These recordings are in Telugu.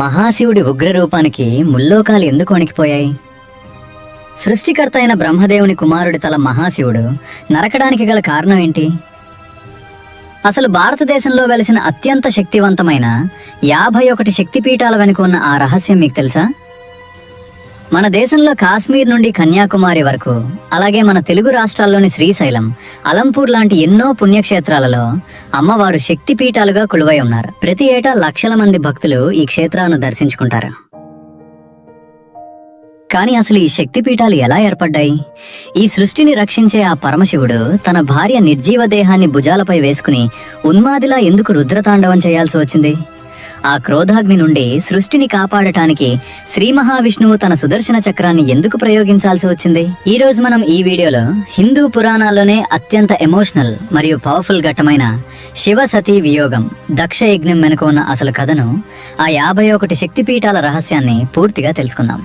మహాశివుడి ఉగ్రరూపానికి ముల్లోకాలు ఎందుకు వణికిపోయాయి? సృష్టికర్త అయిన బ్రహ్మదేవుని కుమారుడి తల మహాశివుడు నరకడానికి గల కారణం ఏంటి? అసలు భారతదేశంలో వెలిసిన అత్యంత శక్తివంతమైన 51 శక్తిపీఠాల వెనుక ఉన్న ఆ రహస్యం మీకు తెలుసా? మన దేశంలో కాశ్మీర్ నుండి కన్యాకుమారి వరకు, అలాగే మన తెలుగు రాష్ట్రాల్లోని శ్రీశైలం, అలంపూర్ లాంటి ఎన్నో పుణ్యక్షేత్రాలలో అమ్మవారు శక్తిపీఠాలుగా కొలువై ఉన్నారు. ప్రతి ఏటా లక్షల మంది భక్తులు ఈ క్షేత్రాలను దర్శించుకుంటారు. కానీ అసలు ఈ శక్తిపీఠాలు ఎలా ఏర్పడ్డాయి? ఈ సృష్టిని రక్షించే ఆ పరమశివుడు తన భార్య నిర్జీవ దేహాన్ని భుజాలపై వేసుకుని ఉన్మాదిలా ఎందుకు రుద్రతాండవం చేయాల్సి వచ్చింది? ఆ క్రోధాగ్ని నుండి సృష్టిని కాపాడటానికి శ్రీ మహావిష్ణువు తన సుదర్శన చక్రాన్ని ఎందుకు ప్రయోగించాల్సి వచ్చింది? ఈ రోజు మనం ఈ వీడియోలో హిందూ పురాణాల్లోనే అత్యంత ఎమోషనల్ మరియు పవర్ఫుల్ ఘట్టమైన శివ సతీ వియోగం దక్ష యజ్ఞం వెనుక ఉన్న అసలు కథను, ఆ 51 శక్తిపీఠాల రహస్యాన్ని పూర్తిగా తెలుసుకుందాం.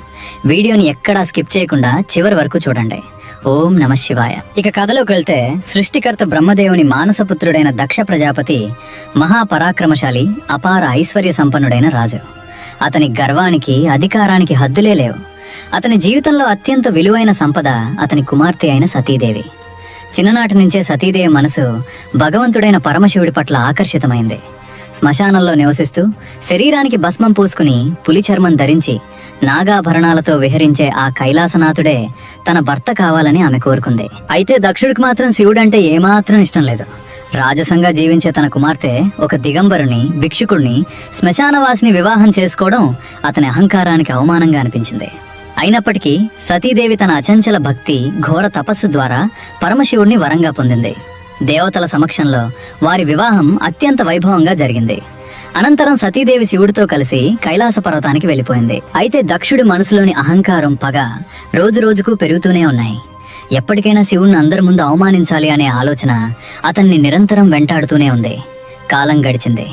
వీడియోని ఎక్కడా స్కిప్ చేయకుండా చివరి వరకు చూడండి. ఓం నమ శివాయ. ఇక కథలోకి వెళ్తే, సృష్టికర్త బ్రహ్మదేవుని మానసపుత్రుడైన దక్ష ప్రజాపతి మహాపరాక్రమశాలి, అపార ఐశ్వర్య సంపన్నుడైన రాజు. అతని గర్వానికి, అధికారానికి హద్దులే లేవు. అతని జీవితంలో అత్యంత విలువైన సంపద అతని కుమార్తె అయిన సతీదేవి. చిన్ననాటి నుంచే సతీదేవి మనసు భగవంతుడైన పరమశివుడి పట్ల ఆకర్షితమైంది. శ్మశానంలో నివసిస్తూ శరీరానికి భస్మం పూసుకుని పులి చర్మం ధరించి నాగాభరణాలతో విహరించే ఆ కైలాసనాథుడే తన భర్త కావాలని ఆమె కోరుకుంది. అయితే దక్షుడికి మాత్రం శివుడంటే ఏమాత్రం ఇష్టం లేదు. రాజసంగా జీవించే తన కుమార్తె ఒక దిగంబరుని, భిక్షుకుడిని, శ్మశానవాసిని వివాహం చేసుకోవడం అతని అహంకారానికి అవమానంగా అనిపించింది. అయినప్పటికీ సతీదేవి తన అచంచల భక్తి, ఘోర తపస్సు ద్వారా పరమశివుడిని వరంగా పొందింది. దేవతల సమక్షంలో వారి వివాహం అత్యంత వైభవంగా జరిగింది. అనంతరం సతీదేవి శివుడితో కలిసి కైలాస పర్వతానికి వెళ్ళిపోయింది. అయితే దక్షుడి మనసులోని అహంకారం, పగ రోజు రోజుకు పెరుగుతూనే ఉన్నాయి. ఎప్పటికైనా శివుణ్ణి అందరి ముందు అవమానించాలి అనే ఆలోచన అతన్ని నిరంతరం వెంటాడుతూనే ఉంది. కాలం గడిచింది.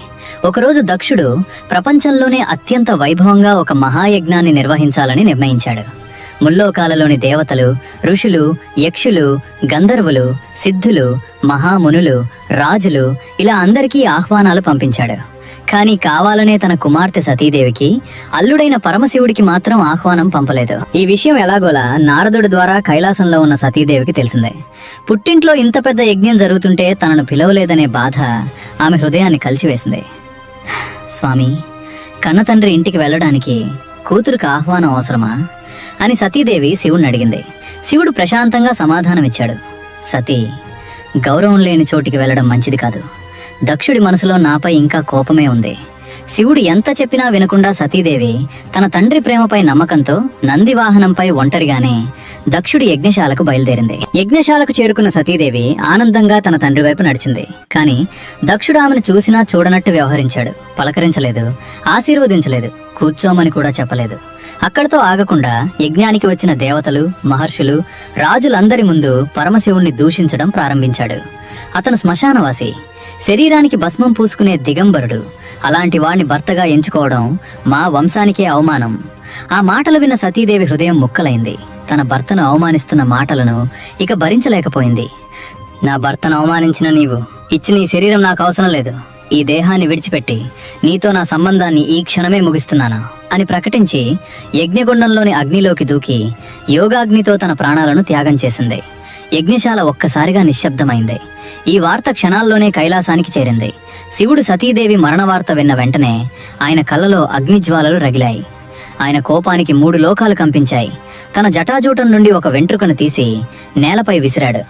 ఒకరోజు దక్షుడు ప్రపంచంలోనే అత్యంత వైభవంగా ఒక మహాయజ్ఞాన్ని నిర్వహించాలని నిర్ణయించాడు. ముల్లోకాలలోని దేవతలు, ఋషులు, యక్షులు, గంధర్వులు, సిద్ధులు, మహామునులు, రాజులు ఇలా అందరికీ ఆహ్వానాలు పంపించాడు. కానీ కావాలనే తన కుమార్తె సతీదేవికి, అల్లుడైన పరమశివుడికి మాత్రం ఆహ్వానం పంపలేదు. ఈ విషయం ఎలాగోలా నారదుడి ద్వారా కైలాసంలో ఉన్న సతీదేవికి తెలిసిందే. పుట్టింట్లో ఇంత పెద్ద యజ్ఞం జరుగుతుంటే తనను పిలవలేదనే బాధ ఆమె హృదయాన్ని కలిచివేసింది. స్వామి, కన్నతండ్రి ఇంటికి వెళ్ళడానికి కూతురుకు ఆహ్వానం అవసరమా అని సతీదేవి శివుడిని అడిగింది. శివుడు ప్రశాంతంగా సమాధానమిచ్చాడు. సతీ, గౌరవం లేని చోటికి వెళ్ళడం మంచిది కాదు. దక్షుడి మనసులో నాపై ఇంకా కోపమే ఉంది. శివుడు ఎంత చెప్పినా వినకుండా సతీదేవి తన తండ్రి ప్రేమపై నమ్మకంతో నంది వాహనంపై ఒంటరిగానే దక్షుడి యజ్ఞశాలకు బయలుదేరింది. యజ్ఞశాలకు చేరుకున్న సతీదేవి ఆనందంగా తన తండ్రి వైపు నడిచింది. కానీ దక్షుడు ఆమెను చూసినా చూడనట్టు వ్యవహరించాడు. పలకరించలేదు, ఆశీర్వదించలేదు, కూర్చోమని కూడా చెప్పలేదు. అక్కడితో ఆగకుండా యజ్ఞానికి వచ్చిన దేవతలు, మహర్షులు, రాజులందరి ముందు పరమశివుణ్ణి దూషించడం ప్రారంభించాడు. అతను శ్మశానవాసి, శరీరానికి భస్మం పూసుకునే దిగంబరుడు. అలాంటి వాణ్ణి భర్తగా ఎంచుకోవడం మా వంశానికే అవమానం. ఆ మాటలు విన్న సతీదేవి హృదయం ముక్కలైంది. తన భర్తను అవమానిస్తున్న మాటలను ఇక భరించలేకపోయింది. నా భర్తను అవమానించిన నీవు ఇచ్చిన ఈ శరీరం నాకు అవసరం లేదు. ఈ దేహాన్ని విడిచిపెట్టి నీతో నా సంబంధాన్ని ఈ క్షణమే ముగిస్తున్నాను అని ప్రకటించి యజ్ఞగుండంలోని అగ్నిలోకి దూకి యోగాగ్నితో తన ప్రాణాలను త్యాగం చేసింది. యజ్ఞశాల ఒక్కసారిగా నిశ్శబ్దమైంది. ఈ వార్త క్షణాల్లోనే కైలాసానికి చేరింది. శివుడు సతీదేవి మరణ వార్త విన్న వెంటనే ఆయన కళ్ళలో అగ్నిజ్వాలలు రగిలాయి. ఆయన కోపానికి 3 లోకాలు కంపించాయి. తన జటాజూటం నుండి ఒక వెంట్రుకను తీసి నేలపై విసిరాడు.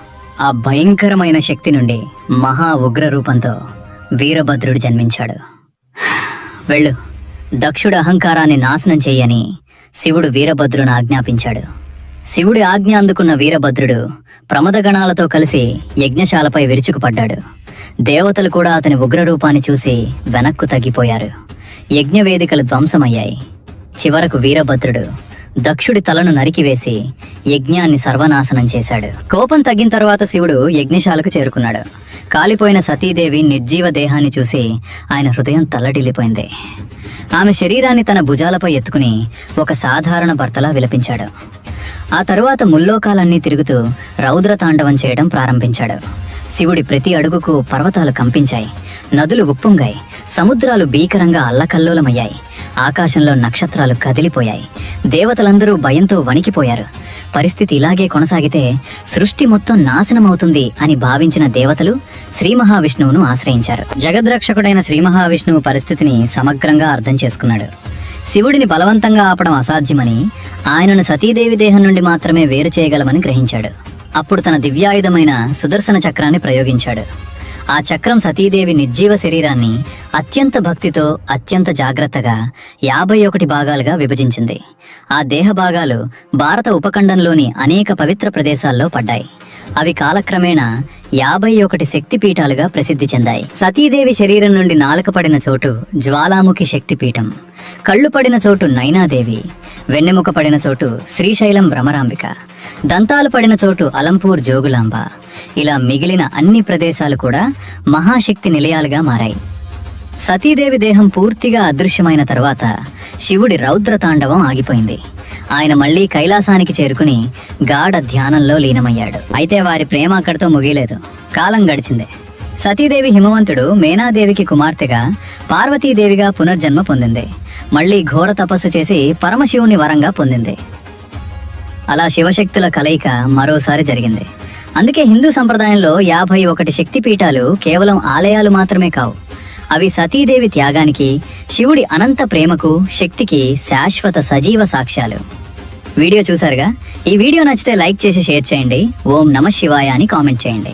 ఆ భయంకరమైన శక్తి నుండి మహా ఉగ్ర రూపంతో వీరభద్రుడు జన్మించాడు. వెళ్ళు, దక్షుడి అహంకారాన్ని నాశనం చెయ్యని శివుడు వీరభద్రుని ఆజ్ఞాపించాడు. శివుడి ఆజ్ఞ అందుకున్న వీరభద్రుడు ప్రమదగణాలతో కలిసి యజ్ఞశాలపై విరుచుకుపడ్డాడు. దేవతలు కూడా అతని ఉగ్రరూపాన్ని చూసి వెనక్కు తగ్గిపోయారు. యజ్ఞవేదికలు ధ్వంసమయ్యాయి. చివరకు వీరభద్రుడు దక్షుడి తలను నరికివేసి యజ్ఞాన్ని సర్వనాశనం చేశాడు. కోపం తగ్గిన తర్వాత శివుడు యజ్ఞశాలకు చేరుకున్నాడు. కాలిపోయిన సతీదేవి నిర్జీవ దేహాన్ని చూసి ఆయన హృదయం తల్లడిల్లిపోయింది. ఆమె శరీరాన్ని తన భుజాలపై ఎత్తుకుని ఒక సాధారణ భర్తలా విలపించాడు. ఆ తరువాత ముల్లోకాలన్నీ తిరుగుతూ రౌద్రతాండవం చేయడం ప్రారంభించాడు. శివుడి ప్రతి అడుగుకు పర్వతాలు కంపించాయి, నదులు ఉప్పొంగాయి, సముద్రాలు భీకరంగా అల్లకల్లోలమయ్యాయి. ఆకాశంలో నక్షత్రాలు కదిలిపోయాయి. దేవతలందరూ భయంతో వణికిపోయారు. పరిస్థితి ఇలాగే కొనసాగితే సృష్టి మొత్తం నాశనమవుతుంది అని భావించిన దేవతలు శ్రీ మహావిష్ణువును ఆశ్రయించారు. జగద్రక్షకుడైన శ్రీ మహావిష్ణువు పరిస్థితిని సమగ్రంగా అర్థం చేసుకున్నాడు. శివుడిని బలవంతంగా ఆపడం అసాధ్యమని, ఆయనను సతీదేవి దేహం నుండి మాత్రమే వేరు చేయగలమని గ్రహించాడు. అప్పుడు తన దివ్యాయుధమైన సుదర్శన చక్రాన్ని ప్రయోగించాడు. ఆ చక్రం సతీదేవి నిర్జీవ శరీరాన్ని అత్యంత భక్తితో అత్యంత జాగ్రత్తగా 51 భాగాలుగా విభజించింది. ఆ దేహ భాగాలు భారత ఉపఖండంలోని అనేక పవిత్ర ప్రదేశాల్లో పడ్డాయి. అవి కాలక్రమేణా 51 శక్తిపీఠాలుగా ప్రసిద్ధి చెందాయి. సతీదేవి శరీరం నుండి నాలుక పడిన చోటు జ్వాలాముఖి శక్తిపీఠం, కళ్ళు పడిన చోటు నైనాదేవి, వెన్నెముక పడిన చోటు శ్రీశైలం భ్రమరాంబిక, దంతాలు పడిన చోటు అలంపూర్ జోగులాంబ. ఇలా మిగిలిన అన్ని ప్రదేశాలు కూడా మహాశక్తి నిలయాలుగా మారాయి. సతీదేవి దేహం పూర్తిగా అదృశ్యమైన తర్వాత శివుడి రౌద్ర తాండవం ఆగిపోయింది. ఆయన మళ్లీ కైలాసానికి చేరుకుని గాఢ ధ్యానంలో లీనమయ్యాడు. అయితే వారి ప్రేమ అక్కడితో ముగియలేదు. కాలం గడిచింది. సతీదేవి హిమవంతుడు మేనాదేవికి కుమార్తెగా పార్వతీదేవిగా పునర్జన్మ పొందింది. మళ్లీ ఘోర తపస్సు చేసి పరమశివుని వరంగా పొందింది. అలా శివశక్తుల కలయిక మరోసారి జరిగింది. అందుకే హిందూ సంప్రదాయంలో 51 శక్తిపీఠాలు కేవలం ఆలయాలు మాత్రమే కావు. అవి సతీదేవి త్యాగానికి, శివుడి అనంత ప్రేమకు, శక్తికి శాశ్వత సజీవ సాక్ష్యాలు. వీడియో చూసారుగా? ఈ వీడియో నచ్చితే లైక్ చేసి షేర్ చేయండి. ఓం నమః శివాయ అని కామెంట్ చేయండి.